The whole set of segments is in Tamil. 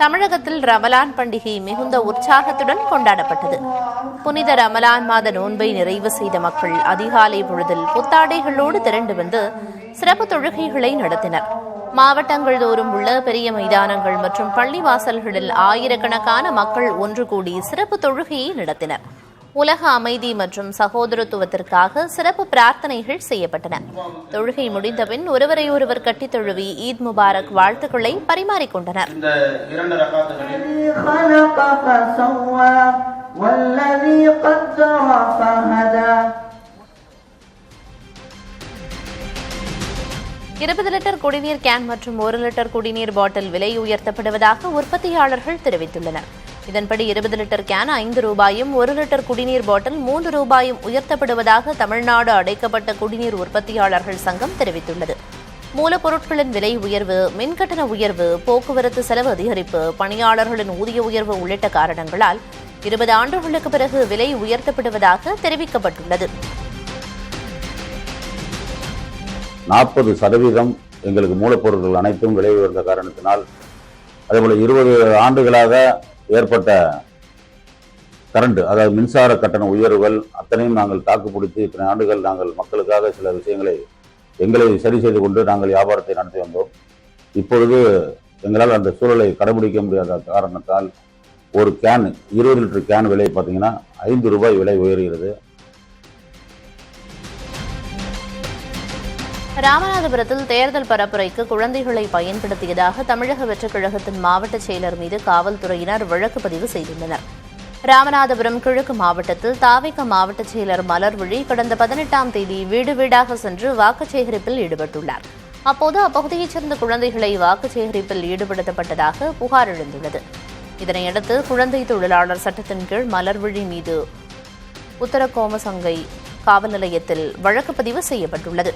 தமிழகத்தில் ரமலான் பண்டிகை மிகுந்த உற்சாகத்துடன் கொண்டாடப்பட்டது. புனித ரமலான் மாத நோன்பை நிறைவு செய்த மக்கள் அதிகாலை பொழுதில் புத்தாடைகளோடு திரண்டு வந்து சிறப்பு தொழுகைகளை நடத்தினர். மாவட்டங்கள் தோறும் உள்ள பெரிய மைதானங்கள் மற்றும் பள்ளிவாசல்களில் ஆயிரக்கணக்கான மக்கள் ஒன்று கூடி சிறப்பு தொழுகையை நடத்தினர். உலக அமைதி மற்றும் சகோதரத்துவத்திற்காக சிறப்பு பிரார்த்தனைகள் செய்யப்பட்டன. தொழுகை முடிந்தபின் ஒருவரையொருவர் கட்டித் தழுவி ஈத் முபாரக் வாழ்த்துக்களை பரிமாறிக்கொண்டனர். இருபது லிட்டர் குடிநீர் கேன் மற்றும் 1 லிட்டர் குடிநீர் பாட்டில் விலை உயர்த்தப்படுவதாக உற்பத்தியாளர்கள் தெரிவித்துள்ளனர். இதன்படி 20 லிட்டர் கேன் 5 ரூபாயும் 1 லிட்டர் குடிநீர் பாட்டில் 3 ரூபாயும் உயர்த்தப்படுவதாக தமிழ்நாடு அடைக்கப்பட்ட குடிநீர் உற்பத்தியாளர்கள் சங்கம் தெரிவித்துள்ளது. மூலப்பொருட்களின் விலை உயர்வு, மின்கட்டண உயர்வு, போக்குவரத்து செலவு அதிகரிப்பு, பணியாளர்களின் ஊதிய உயர்வு உள்ளிட்ட காரணங்களால் 20 ஆண்டுகளுக்கு பிறகு விலை உயர்த்தப்படுவதாக தெரிவிக்கப்பட்டுள்ளது. 40% எங்களுக்கு மூலப்பொருட்கள் அனைத்தும் விலை உயர்ந்த காரணத்தினால், அதேபோல 20 ஆண்டுகளாக ஏற்பட்ட கரண்ட், அதாவது மின்சார கட்டண உயர்வுகள் அத்தனையும் நாங்கள் தாக்குப்பிடித்து இத்தனை ஆண்டுகள் நாங்கள் மக்களுக்காக சில விஷயங்களை எங்களை சரி செய்து கொண்டு நாங்கள் வியாபாரத்தை நடத்தி வந்தோம். இப்பொழுது எங்களால் அந்த சூழலை கடைபிடிக்க முடியாத காரணத்தால் ஒரு கேன் 20 லிட்டர் கேன் விலை பார்த்தீங்கன்னா 5 ரூபாய் விலை உயர்கிறது. ராமநாதபுரத்தில் தேர்தல் பரப்புரைக்கு குழந்தைகளை பயன்படுத்தியதாக தமிழக வெற்றிக் கழகத்தின் மாவட்ட செயலர் மீது காவல்துறையினர் வழக்கு பதிவு செய்துள்ளனர். ராமநாதபுரம் கிழக்கு மாவட்டத்தில் தாவேக மாவட்ட செயலர் மலர்விழி கடந்த 18ஆம் தேதி வீடு வீடாக சென்று வாக்கு சேகரிப்பில் ஈடுபட்டுள்ளார். அப்போது அப்பகுதியைச் சேர்ந்த குழந்தைகளை வாக்கு சேகரிப்பில் ஈடுபடுத்தப்பட்டதாக புகார் எழுந்துள்ளது. இதனையடுத்து குழந்தை தொழிலாளர் சட்டத்தின் கீழ் மலர்விழி மீது உத்தரகோமசங்கை காவல் நிலையத்தில் வழக்கு பதிவு செய்யப்பட்டுள்ளது.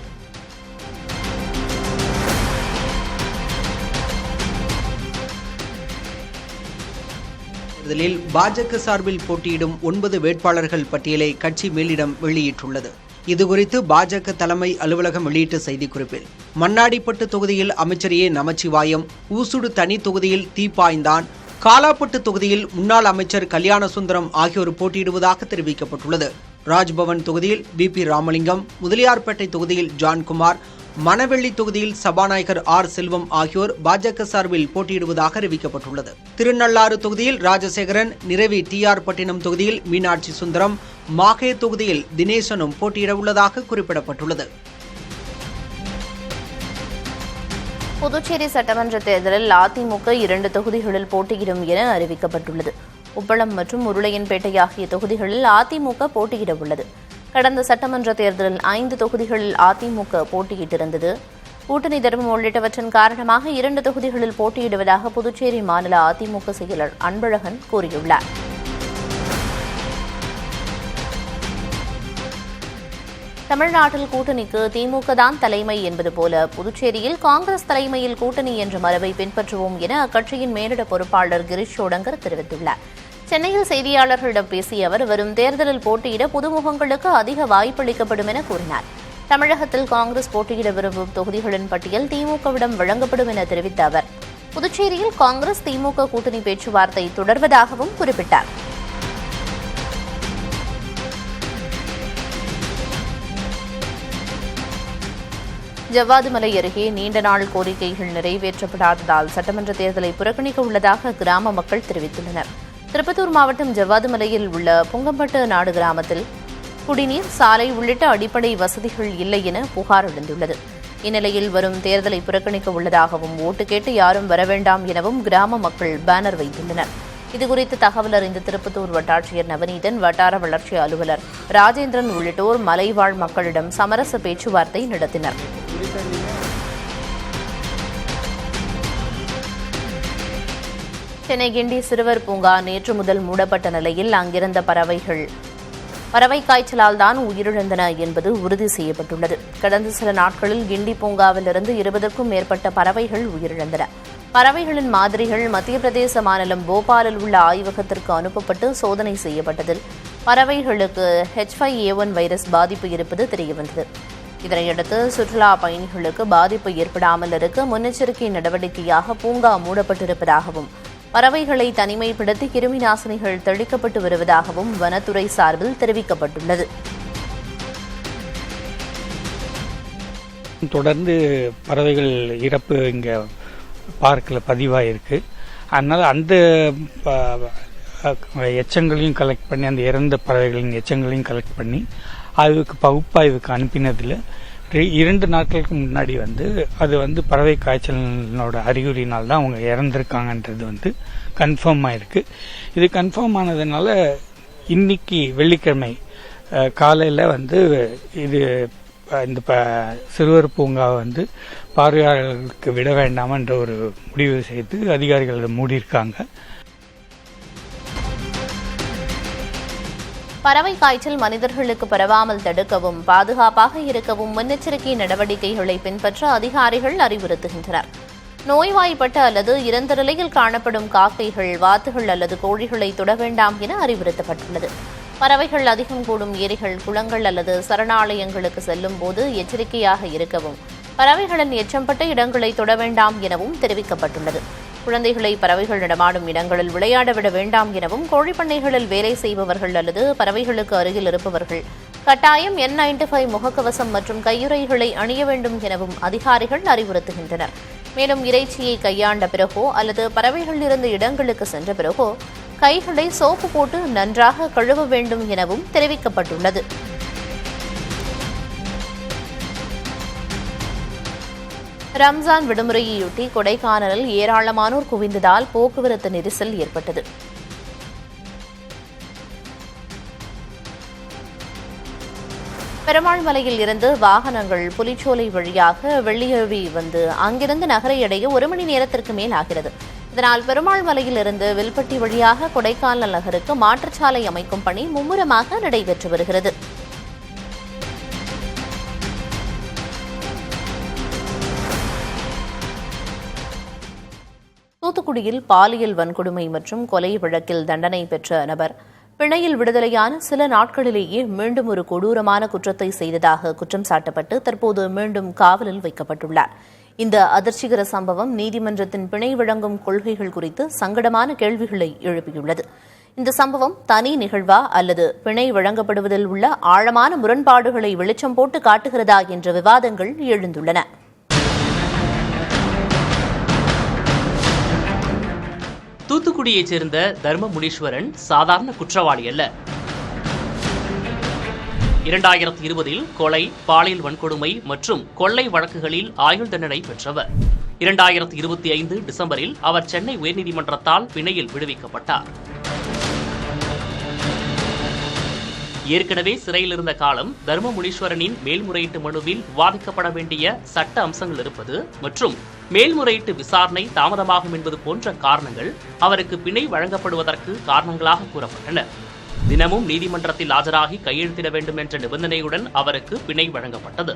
தேர்தலில் பாஜக சார்பில் போட்டியிடும் 9 வேட்பாளர்கள் பட்டியலை கட்சி மேலிடம் வெளியிட்டுள்ளது. இதுகுறித்து பாஜக தலைமை அலுவலகம் வெளியிட்ட செய்திக்குறிப்பில், மண்ணாடிப்பட்டு தொகுதியில் அமைச்சர் ஏ நமச்சிவாயம், ஊசுடு தனி தொகுதியில் தீப்பாய்ந்தான், காலாப்பட்டு தொகுதியில் முன்னாள் அமைச்சர் கல்யாணசுந்தரம் ஆகியோர் போட்டியிடுவதாக தெரிவிக்கப்பட்டுள்ளது. ராஜ்பவன் தொகுதியில் BP ராமலிங்கம், முதலியார்பேட்டை தொகுதியில் ஜான்குமார், மணவெள்ளி தொகுதியில் சபாநாயகர் R செல்வம் ஆகியோர் பாஜக சார்பில் போட்டியிடுவதாக அறிவிக்கப்பட்டுள்ளது. திருநள்ளாறு தொகுதியில் ராஜசேகரன், நிரவி TR பட்டினம் தொகுதியில் மீனாட்சி சுந்தரம், மாகே தொகுதியில் தினேசனும் போட்டியிட உள்ளதாக குறிப்பிடப்பட்டுள்ளது. புதுச்சேரி சட்டமன்ற தேர்தலில் அதிமுக 2 தொகுதிகளில் போட்டியிடும் என அறிவிக்கப்பட்டுள்ளது. உப்பளம் மற்றும் உருளையன்பேட்டை ஆகிய தொகுதிகளில் அதிமுக போட்டியிட உள்ளது. கடந்த சட்டமன்ற தேர்தலில் 5 தொகுதிகளில் அதிமுக போட்டியிட்டிருந்தது. கூட்டணி தர்மம் உள்ளிட்டவற்றின் காரணமாக 2 தொகுதிகளில் போட்டியிடுவதாக புதுச்சேரி மாநில அதிமுக செயலர் அன்பழகன் கூறியுள்ளார். தமிழ்நாட்டில் கூட்டணிக்கு திமுக தான் தலைமை என்பது போல புதுச்சேரியில் காங்கிரஸ் தலைமையில் கூட்டணி என்ற மரபை பின்பற்றுவோம் என அக்கட்சியின் மேலிட பொறுப்பாளர் கிரீஷ் சோடங்கர் தெரிவித்துள்ளார். சென்னையில் செய்தியாளர்களிடம் பேசிய அவர், வரும் தேர்தலில் போட்டியிட புதுமுகங்களுக்கு அதிக வாய்ப்பளிக்கப்படும் என கூறினார். தமிழகத்தில் காங்கிரஸ் போட்டியிட விரும்பும் தொகுதிகளின் பட்டியல் திமுகவிடம் வழங்கப்படும் என தெரிவித்த அவர், புதுச்சேரியில் காங்கிரஸ் திமுக கூட்டணி பேச்சுவார்த்தை தொடர்வதாகவும் குறிப்பிட்டார். ஜவ்வாதுமலை அருகே நீண்ட நாள் கோரிக்கைகள் நிறைவேற்றப்படாததால் சட்டமன்ற தேர்தலை புறக்கணிக்க உள்ளதாக கிராம மக்கள் தெரிவித்துள்ளனர். திருப்பத்தூர் மாவட்டம் ஜவ்வாதுமலையில் உள்ள புங்கம்பட்டு நாடு கிராமத்தில் குடிநீர், சாலை உள்ளிட்ட அடிப்படை வசதிகள் இல்லை என புகார் எழுந்துள்ளது. இந்நிலையில் வரும் தேர்தலை புறக்கணிக்க உள்ளதாகவும், ஓட்டு கேட்டு யாரும் வரவேண்டாம் எனவும் கிராம மக்கள் பேனர் வைத்துள்ளனர். இதுகுறித்து தகவல் அறிந்த திருப்பத்தூர் வட்டாட்சியர் நவநீதன், வட்டார வளர்ச்சி அலுவலர் ராஜேந்திரன் உள்ளிட்டோர் மலைவாழ் மக்களிடம் சமரச பேச்சுவார்த்தை நடத்தினர். சென்னை கிண்டி சிறுவர் பூங்கா நேற்று முதல் மூடப்பட்ட நிலையில் அங்கிருந்த பறவை காய்ச்சலால் தான் உயிரிழந்தன என்பது உறுதி செய்யப்பட்டுள்ளது. கடந்த சில நாட்களில் கிண்டி பூங்காவிலிருந்து 20க்கும் மேற்பட்ட பறவைகள் உயிரிழந்தன. பறவைகளின் மாதிரிகள் மத்திய பிரதேச மாநிலம் போபாலில் உள்ள ஆய்வகத்திற்கு அனுப்பப்பட்டு சோதனை செய்யப்பட்டதில் பறவைகளுக்கு H5N1 வைரஸ் பாதிப்பு இருப்பது தெரியவந்தது. இதனையடுத்து சுற்றுலா பயணிகளுக்கு பாதிப்பு ஏற்படாமல் இருக்க முன்னெச்சரிக்கை நடவடிக்கையாக பூங்கா மூடப்பட்டிருப்பதாகவும் பறவைகளை தனிமைப்படுத்தி கிருமி நாசினிகள் தெளிக்கப்பட்டு வருவதாகவும் வனத்துறை சார்பில் தெரிவிக்கப்பட்டுள்ளது. தொடர்ந்து பறவைகள் இறப்பு இங்கே பார்க்கில் பதிவாயிருக்கு. அதனால் அந்த எச்சங்களையும் கலெக்ட் பண்ணி, அந்த இறந்த பறவைகளின் எச்சங்களையும் கலெக்ட் பண்ணி அதுக்கு பகுப்பாய்வுக்கு அனுப்பினதில் 2 நாட்களுக்கு முன்னாடி அது பறவை காய்ச்சலோட அறிகுறியினால் தான் அவங்க இறந்துருக்காங்கன்றது கன்ஃபார்ம் ஆயிருக்கு. இது கன்ஃபார்ம் ஆனதுனால இன்னைக்கு வெள்ளிக்கிழமை காலையில் இது இந்த சிறுவர் பூங்காவை பார்வையாளர்களுக்கு விட வேண்டாம் என்ற ஒரு முடிவு செய்து அதிகாரிகள் அதை மூடியிருக்காங்க. பறவை காய்ச்சல் மனிதர்களுக்கு பரவாமல் தடுக்கவும் பாதுகாப்பாக இருக்கவும் முன்னெச்சரிக்கை நடவடிக்கைகளை பின்பற்ற அதிகாரிகள் அறிவுறுத்துகின்றனர். நோய்வாய்ப்பட்ட அல்லது இறந்த நிலையில் காணப்படும் காக்கைகள், வாத்துகள் அல்லது கோழிகளை தொட வேண்டாம் என அறிவுறுத்தப்பட்டுள்ளது. பறவைகள் அதிகம் கூடும் ஏரிகள், குளங்கள் அல்லது சரணாலயங்களுக்கு செல்லும் போது எச்சரிக்கையாக இருக்கவும், பறவைகளின் எச்சம்பட்ட இடங்களை தொட வேண்டாம் எனவும் தெரிவிக்கப்பட்டுள்ளது. குழந்தைகளை பறவைகள் நடமாடும் இடங்களில் விளையாட விட வேண்டாம் எனவும், கோழிப்பண்ணைகளில் வேலை செய்பவர்கள் அல்லது பறவைகளுக்கு அருகில் இருப்பவர்கள் கட்டாயம் N95 முகக்கவசம் மற்றும் கையுறைகளை அணிய வேண்டும் எனவும் அதிகாரிகள் அறிவுறுத்துகின்றனர். மேலும் இறைச்சியை கையாண்ட பிறகோ அல்லது பறவைகள் இருந்த இடங்களுக்கு சென்ற பிறகோ கைகளை சோப்பு போட்டு நன்றாக கழுவ வேண்டும் எனவும் தெரிவிக்கப்பட்டுள்ளது. ரம்ஜான் விடுமுறையொட்டி கொடைக்கானலில் ஏராளமானோர் குவிந்ததால் போக்குவரத்து நெரிசல் ஏற்பட்டது. பெருமாள் மலையில் இருந்து வாகனங்கள் புலிச்சோலை வழியாக வெள்ளியழுவி அங்கிருந்து நகரை அடைய 1 மணி நேரத்திற்கு மேல் ஆகிறது. இதனால் பெருமாள் மலையில் இருந்து வில்பட்டி வழியாக கொடைக்கானல் நகருக்கு மாற்றுச்சாலை அமைக்கும் பணி மும்முரமாக நடைபெற்று வருகிறது. தூத்துக்குடியில் பாலியல் வன்கொடுமை மற்றும் கொலை வழக்கில் தண்டனை பெற்ற நபர் பிணையில் விடுதலையான சில நாட்களிலேயே மீண்டும் ஒரு கொடூரமான குற்றத்தை செய்ததாக குற்றம் சாட்டப்பட்டு தற்போது மீண்டும் காவலில் வைக்கப்பட்டுள்ளார். இந்த அதிர்ச்சிகர சம்பவம் நீதிமன்றத்தின் பிணை வழங்கும் கொள்கைகள் குறித்து சங்கடமான கேள்விகளை எழுப்பியுள்ளது. இந்த சம்பவம் தனி நிகழ்வா அல்லது பிணை வழங்கப்படுவதில் உள்ள ஆழமான முரண்பாடுகளை வெளிச்சம் போட்டு காட்டுகிறதா என்ற விவாதங்கள் எழுந்துள்ளன. தூத்துக்குடியைச் சேர்ந்த தர்ம முனீஸ்வரன் சாதாரண குற்றவாளி அல்ல. 2020 கொலை, பாலியல் வன்கொடுமை மற்றும் கொள்ளை வழக்குகளில் ஆயுள் தண்டனை பெற்றவர். 2025 டிசம்பரில் அவர் சென்னை உயர்நீதிமன்றத்தால் பிணையில் விடுவிக்கப்பட்டார். ஏற்கனவே சிறையில் இருந்த காலம், தர்ம முனீஸ்வரனின் மேல்முறையீட்டு மனுவில் விவாதிக்கப்பட வேண்டிய சட்ட அம்சங்கள் இருப்பது மற்றும் மேல்முறையீட்டு விசாரணை தாமதமாகும் என்பது போன்ற காரணங்கள் அவருக்கு பிணை வழங்கப்படுவதற்கு காரணங்களாக கூறப்பட்டன. தினமும் நீதிமன்றத்தில் ஆஜராகி கையெழுத்திட வேண்டும் என்ற நிபந்தனையுடன் அவருக்கு பிணை வழங்கப்பட்டது.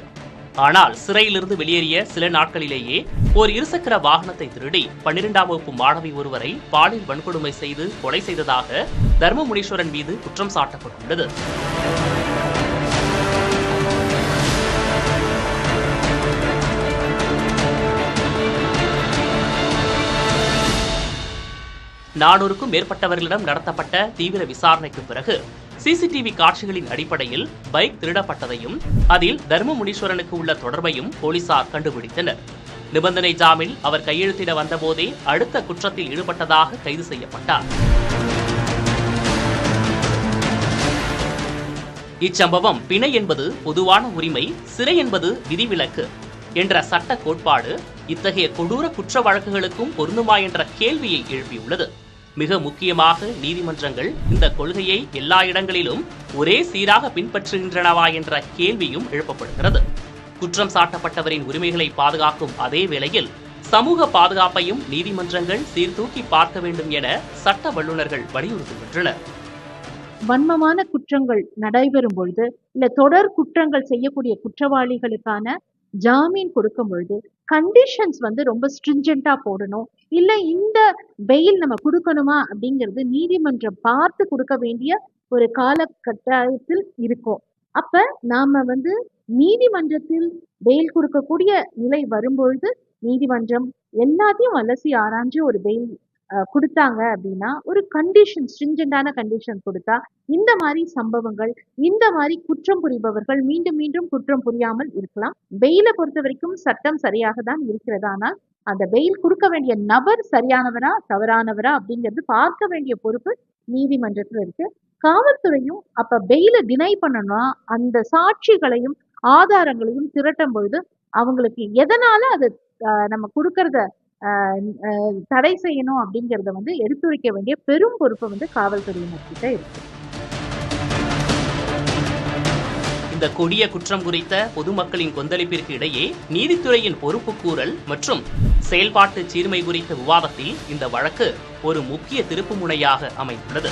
ஆனால் சிறையிலிருந்து வெளியேறிய சில நாட்களிலேயே ஓர் இருசக்கர வாகனத்தை திருடி 12ஆம் வகுப்பு மாணவி ஒருவரை பாலியல் வன்கொடுமை செய்து கொலை செய்ததாக தர்ம முனீஸ்வரன் மீது குற்றம் சாட்டப்பட்டுள்ளது. நானூறுக்கும் மேற்பட்டவர்களிடம் நடத்தப்பட்ட தீவிர விசாரணைக்கு பிறகு சிசிடிவி காட்சிகளின் அடிப்படையில் பைக் திருடப்பட்டதையும் அதில் தர்ம முனீஸ்வரனுக்கு உள்ள தொடர்பையும் போலீசார் கண்டுபிடித்தனர். நிபந்தனை ஜாமீனில் அவர் கையெழுத்திட வந்தபோதே அடுத்த குற்றத்தில் ஈடுபட்டதாக கைது செய்யப்பட்டார். இச்சம்பவம் பிணை என்பது பொதுவான உரிமை, சிறை என்பது விதிவிலக்கு என்ற சட்ட கோட்பாடு இத்தகைய கொடூர குற்ற வழக்குகளுக்கும் பொருந்துமா என்ற கேள்வியை எழுப்பியுள்ளது. மிக முக்கியமாக நீதிமன்றங்கள் இந்த கொள்கையை எல்லா இடங்களிலும் ஒரே சீராக பின்பற்றுகின்றனவா என்ற கேள்வியும் எழுப்பப்படுகிறது. குற்றம் சாட்டப்பட்டவரின் உரிமைகளை பாதுகாக்கும் அதே வேளையில் சமூக பாதுகாப்பையும் நீதிமன்றங்கள் சீர்தூக்கி பார்க்க வேண்டும் என சட்ட வல்லுநர்கள் வலியுறுத்துகின்றனர். வன்மமான குற்றங்கள் நடைபெறும் பொழுது இல்ல தொடர் குற்றங்கள் செய்யக்கூடிய குற்றவாளிகளுக்கான ஜாமீன் கொடுக்கும் பொழுது கண்டிஷன்ஸ் ரொம்ப ஸ்ட்ரிஞ்சென்டா போடணும். இல்ல இந்த பெயில் நம்ம கொடுக்கணுமா அப்படிங்கிறது நீதிமன்றம் பார்த்து கொடுக்க வேண்டிய ஒரு காலகட்டத்தில் இருக்கும். அப்ப நாம நீதிமன்றத்தில் பெயில் கொடுக்கக்கூடிய நிலை வரும்பொழுது நீதிமன்றம் எல்லாத்தையும் அலசி ஆராய்ஞ்சு ஒரு பெயில் கொடுத்தாங்க அப்படின்னா ஒரு கண்டிஷன், ஸ்ட்ரிஞ்சண்டான கண்டிஷன் கொடுத்தா இந்த மாதிரி சம்பவங்கள், இந்த மாதிரி குற்றம் புரிபவர்கள் மீண்டும் மீண்டும் குற்றம் புரியாமல் இருக்கலாம். பெயிலை பொறுத்த வரைக்கும் சட்டம் சரியாக தான் இருக்கிறது. ஆனால் அந்த பெயில் கொடுக்க வேண்டிய நபர் சரியானவரா தவறானவரா அப்படிங்கிறது பார்க்க வேண்டிய பொறுப்பு நீதிமன்றத்துல இருக்கு. காவல்துறையும் அப்ப பெயிலை டினை பண்ணணும்னா அந்த சாட்சிகளையும் ஆதாரங்களையும் திரட்டும் பொழுது அவங்களுக்கு எதனால அது நம்ம கொடுக்கறத தடை செய்யணும் அப்படிங்கறத எடுத்துரைக்க வேண்டிய பெரும் பொறுப்பு காவல்துறையினர்கிட்ட இருக்கு. இந்த கொடிய குற்றம் குறித்த பொதுமக்களின் கொந்தளிப்பிற்கு இடையே நீதித்துறையின் பொறுப்புக்கூறல் மற்றும் செயல்பாட்டு சீர்மை குறித்த விவாதத்தில் இந்த வழக்கு ஒரு முக்கிய திருப்பு முனையாக அமைந்துள்ளது.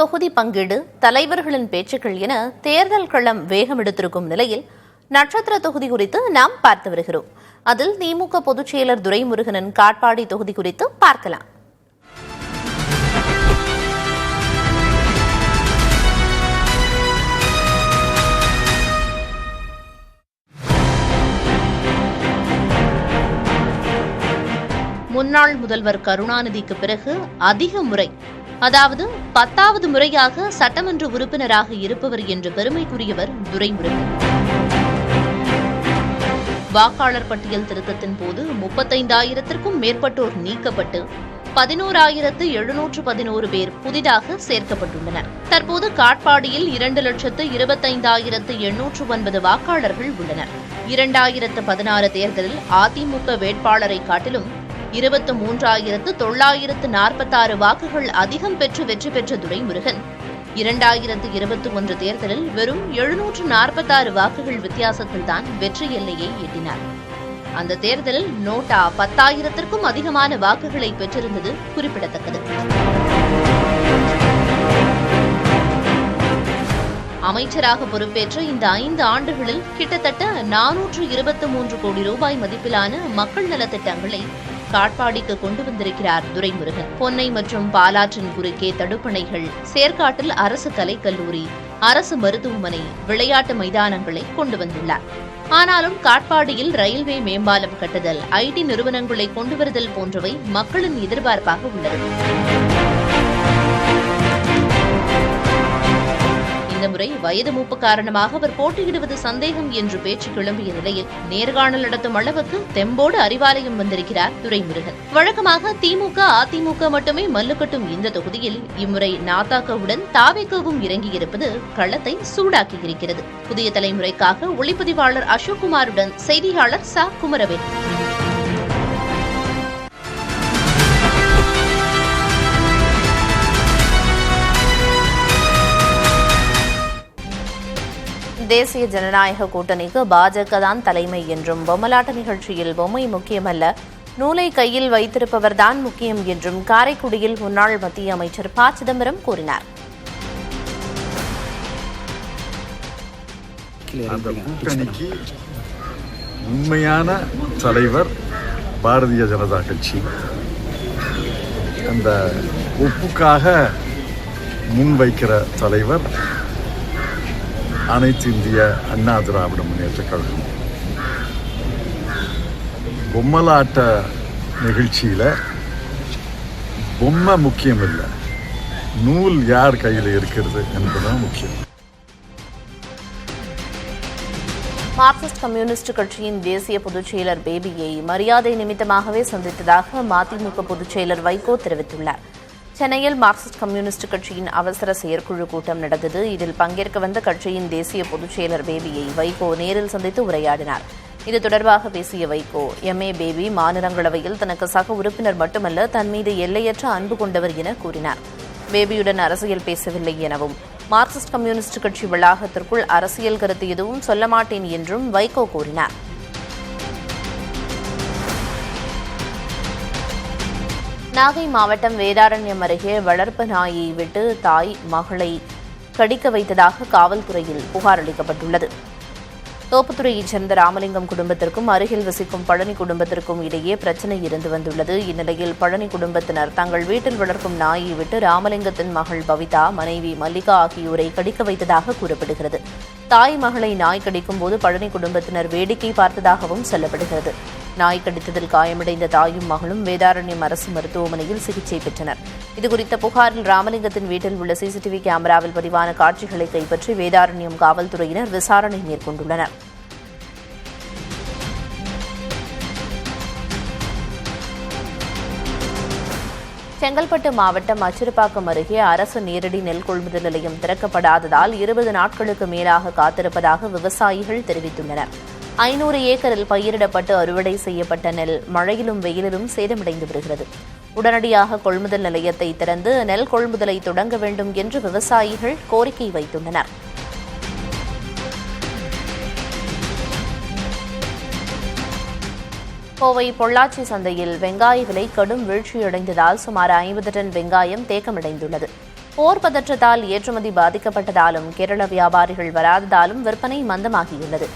தொகுதி பங்கீடு, தலைவர்களின் பேச்சுக்கள் என தேர்தல் களம் வேகம் எடுத்திருக்கும் நிலையில் நட்சத்திர தொகுதி குறித்து நாம் பார்த்து வருகிறோம். அதில் திமுக பொதுச் செயலர் துரைமுருகனின் காட்பாடி தொகுதி குறித்து பார்க்கலாம். முன்னாள் முதல்வர் கருணாநிதிக்கு பிறகு அதிக முறை, அதாவது 10வது முறையாக சட்டமன்ற உறுப்பினராக இருப்பவர் என்ற பெருமைக்குரியவர் துரைமுருகன். வாக்காளர் பட்டியல் திருத்தத்தின் போது 35,000த்திற்கும் மேற்பட்டோர் நீக்கப்பட்டு 11,711 பேர் புதிதாக சேர்க்கப்பட்டுள்ளனர். தற்போது காட்பாடியில் 2,25,809 வாக்காளர்கள் உள்ளனர். 2016 தேர்தலில் அதிமுக வேட்பாளரை காட்டிலும் 23,946 வாக்குகள் அதிகம் பெற்று வெற்றி பெற்ற துரைமுருகன் 2021 தேர்தலில் வெறும் 746 வாக்குகள் வித்தியாசத்தில்தான் வெற்றி எல்லையை எட்டினார். அந்த தேர்தலில் நோட்டா 10,000த்திற்கும் அதிகமான வாக்குகளை பெற்றிருந்தது குறிப்பிடத்தக்கது. அமைச்சராக பொறுப்பேற்ற இந்த 5 ஆண்டுகளில் கிட்டத்தட்ட 423 கோடி ரூபாய் மதிப்பிலான மக்கள் நலத்திட்டங்களை காட்பாடிக்கு கொண்டு வந்திருக்கிறார் துரைமுருகன். பொன்னை மற்றும் பாலாற்றின் குறுக்கே தடுப்பணைகள், சேர்க்காட்டில் அரசு கலைக்கல்லூரி, அரசு மருத்துவமனை, விளையாட்டு மைதானங்களை கொண்டு வந்துள்ளார். ஆனாலும் காட்பாடியில் ரயில்வே மேம்பாலம் கட்டுதல், ஐடி நிறுவனங்களை கொண்டு வருதல் போன்றவை மக்களின் எதிர்பார்ப்பாக உள்ளது. இந்த முறை வயது மூப்பு காரணமாக அவர் போட்டியிடுவது சந்தேகம் என்று பேச்சு கிளம்பிய நிலையில் நேர்காணல் நடத்தும் அளவுக்கு தெம்போடு அறிவாலயம் வந்திருக்கிறார் துரைமுருகன். வழக்கமாக திமுக, அதிமுக மட்டுமே மல்லுக்கட்டும் இந்த தொகுதியில் இம்முறை நாதாகவுடன் தாவேகவும் இறங்கியிருப்பது களத்தை சூடாக்கியிருக்கிறது. புதிய தலைமுறைக்காக ஒளிப்பதிவாளர் அசோக்குமாருடன் செய்தியாளர் சா குமரவேல். தேசிய ஜனநாயக கூட்டணிக்கு பாஜக தான் தலைமை என்றும், பொம்மலாட்ட நிகழ்ச்சியில் பொம்மை முக்கியமல்ல, நூலை கையில் வைத்திருப்பவர்தான் முக்கியம் என்றும் காரைக்குடியில் முன்னாள் மத்திய அமைச்சர் ப. சிதம்பரம் கூறினார். அந்த கூட்டணிக்கு உண்மையான தலைவர் பாரதிய ஜனதா கட்சி. அந்த ஒப்புக்காக முன்வைக்கிற தலைவர் அனைத்து இந்திய அண்ணா திராவிட முன்னேற்ற கழகம். பொம்மலாட்ட நிகழ்ச்சியில் பொம்மை முக்கியம் இல்லை, நூல் யார் கையில் இருக்கிறது என்பதுதான் முக்கியம். மார்க்சிஸ்ட் கம்யூனிஸ்ட் கட்சியின் தேசிய பொதுச் செயலர் பேபியை மரியாதை நிமித்தமாகவே சந்தித்ததாக மதிமுக பொதுச் செயலர் வைகோ தெரிவித்துள்ளார். சென்னையில் மார்க்சிஸ்ட் கம்யூனிஸ்ட் கட்சியின் அவசர செயற்குழு கூட்டம் நடந்தது. இதில் பங்கேற்க வந்த கட்சியின் தேசிய பொதுச் செயலர் பேபியை வைகோ நேரில் சந்தித்து உரையாடினார். இது தொடர்பாக பேசிய வைகோ, எம்ஏ பேபி மாநிலங்களவையில் தனக்கு சக உறுப்பினர் மட்டுமல்ல, தன் மீது எல்லையற்ற அன்பு கொண்டவர் என கூறினார். பேபியுடன் அரசியல் பேசவில்லை எனவும், மார்க்சிஸ்ட் கம்யூனிஸ்ட் கட்சி வளாகத்திற்குள் அரசியல் கருத்து எதுவும் சொல்ல மாட்டேன் என்றும் வைகோ கூறினார். நாகை மாவட்டம் வேதாரண்யம் அருகே வளர்ப்பு நாயை விட்டு தாய் மகளை கடிக்க வைத்ததாக காவல்துறையில் புகார் அளிக்கப்பட்டுள்ளது. தோப்புத்துறையைச் சேர்ந்த ராமலிங்கம் குடும்பத்திற்கும் அருகில் வசிக்கும் பழனி குடும்பத்திற்கும் இடையே பிரச்சினை இருந்து வந்துள்ளது. இந்நிலையில் பழனி குடும்பத்தினர் தங்கள் வீட்டில் வளர்க்கும் நாயை விட்டு ராமலிங்கத்தின் மகள் பவிதா, மனைவி மல்லிகா ஆகியோரை கடிக்க வைத்ததாக கூறப்படுகிறது. தாய் மகளை நாய் கடிக்கும் போது பழனி குடும்பத்தினர் வேடிக்கை பார்த்ததாகவும் சொல்லப்படுகிறது. நாய் கடித்ததில் காயமடைந்த தாயும் மகளும் வேதாரண்யம் அரசு மருத்துவமனையில் சிகிச்சை பெற்றனர். இதுகுறித்த புகாரில் ராமலிங்கத்தின் வீட்டில் உள்ள சிசிடிவி கேமராவில் பதிவான காட்சிகளை கைப்பற்றி வேதாரண்யம் காவல்துறையினர் விசாரணை மேற்கொண்டுள்ளனர். செங்கல்பட்டு மாவட்டம் அச்சிறுபாக்கம் அருகே அரசு நேரடி நெல் கொள்முதல் நிலையம் திறக்கப்படாததால் 20 நாட்களுக்கு மேலாக காத்திருப்பதாக விவசாயிகள் தெரிவித்துள்ளனர். 500 ஏக்கரில் பயிரிடப்பட்டு அறுவடை செய்யப்பட்ட நெல் மழையிலும் வெயிலிலும் சேதமடைந்து வருகிறது. உடனடியாக கொள்முதல் நிலையத்தை திறந்து நெல் கொள்முதலை தொடங்க வேண்டும் என்று விவசாயிகள் கோரிக்கை வைத்துள்ளனர். கோவை பொள்ளாச்சி சந்தையில் வெங்காய விலை கடும் வீழ்ச்சியடைந்ததால் சுமார் 50 டன் வெங்காயம் தேக்கமடைந்துள்ளது. போர் பதற்றத்தால் ஏற்றுமதி பாதிக்கப்பட்டதாலும் கேரள வியாபாரிகள் வராததாலும் விற்பனை மந்தமாகியுள்ளது.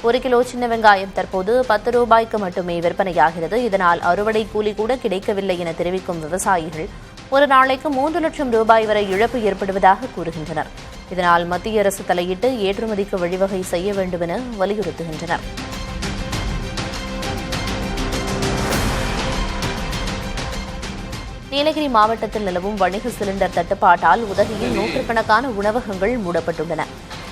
1 கிலோ சின்ன வெங்காயம் தற்போது 10 ரூபாய்க்கு மட்டுமே விற்பனையாகிறது. இதனால் அறுவடை கூலி கூட கிடைக்கவில்லை என தெரிவிக்கும் விவசாயிகள் ஒரு நாளைக்கு 3 லட்சம் ரூபாய் வரை இழப்பு ஏற்படுவதாக கூறுகின்றனர். இதனால் மத்திய அரசு தலையிட்டு ஏற்றுமதிக்கு வழிவகை செய்ய வேண்டும் என வலியுறுத்துகின்றனர். நீலகிரி மாவட்டத்தில் நிலவும் வணிக சிலிண்டர் தட்டுப்பாட்டால் உதகையில் நூற்றுக்கணக்கான உணவகங்கள் மூடப்பட்டுள்ளன.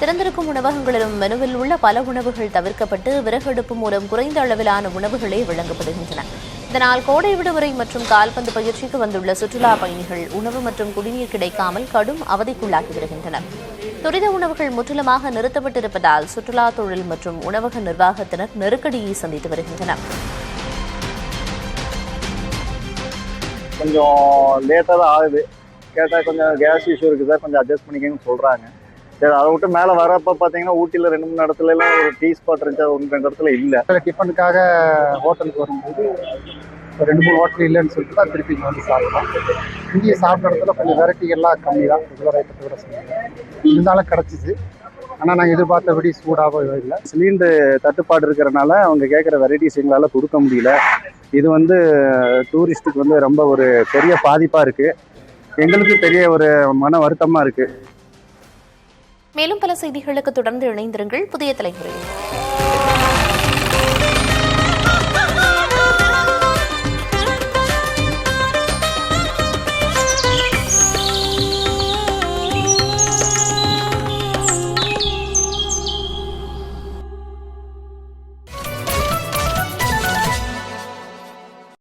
திறந்திருக்கும் உணவகங்களிலும் மெனுவில் உள்ள பல உணவுகள் தவிர்க்கப்பட்டு விறகடுப்பு மூலம் குறைந்த அளவிலான உணவுகளே வழங்கப்படுகின்றன. இதனால் கோடை விடுமுறை மற்றும் கால்பந்து பயிற்சிக்கு வந்துள்ள சுற்றுலா பயணிகள் உணவு மற்றும் குடிநீர் கிடைக்காமல் கடும் அவதிக்குள்ளாகி வருகின்றனர். துரித உணவுகள் முற்றிலுமாக நிறுத்தப்பட்டிருப்பதால் சுற்றுலா தொழில் மற்றும் உணவக நிர்வாகத்தினர் நெருக்கடியை சந்தித்து வருகின்றனர். கொஞ்சம் லேட்டாக தான் ஆகுது. கேட்டால் கொஞ்சம் கேஸ் இஷ்யூ இருக்குது சார், கொஞ்சம் அட்ஜஸ்ட் பண்ணிக்கன்னு சொல்கிறாங்க. சரி, அதை விட்டு மேலே வரப்போ பார்த்தீங்கன்னா ஊட்டியில் 2-3 இடத்துலலாம் ஒரு டீ ஸ்பாட் இருந்துச்சு, 1-2 இடத்துல இல்லை. டிஃபனுக்காக ஹோட்டலுக்கு வரும்போது 2-3 ஹோட்டல் இல்லைன்னு சொல்லிட்டு தான் திருப்பி இங்கே வந்து சாப்பிட்டோம். இங்கேயே சாப்பிட்ட இடத்துல கொஞ்சம் வெரைட்டி எல்லாம் கம்மி தான், ரெகுலர் ஐட்டத்தை விட சொன்னாங்க. இருந்தாலும் கிடச்சிச்சு. ஆனால் நாங்கள் எதிர்பார்த்தபடி சூடாகவோ இல்லை. சிலிண்டர் தட்டுப்பாடு இருக்கிறனால அவங்க கேட்குற வெரைட்டிஸ் எங்களால் கொடுக்க முடியல. இது வந்து டூரிஸ்ட்டுக்கு வந்து ரொம்ப ஒரு பெரிய பாதிப்பாக இருக்குது. எங்களுக்கு பெரிய ஒரு மன வருத்தமாக இருக்குது. மேலும் பல செய்திகளுக்கு தொடர்ந்து இணைந்திருங்கள். புதிய தலைமுறை.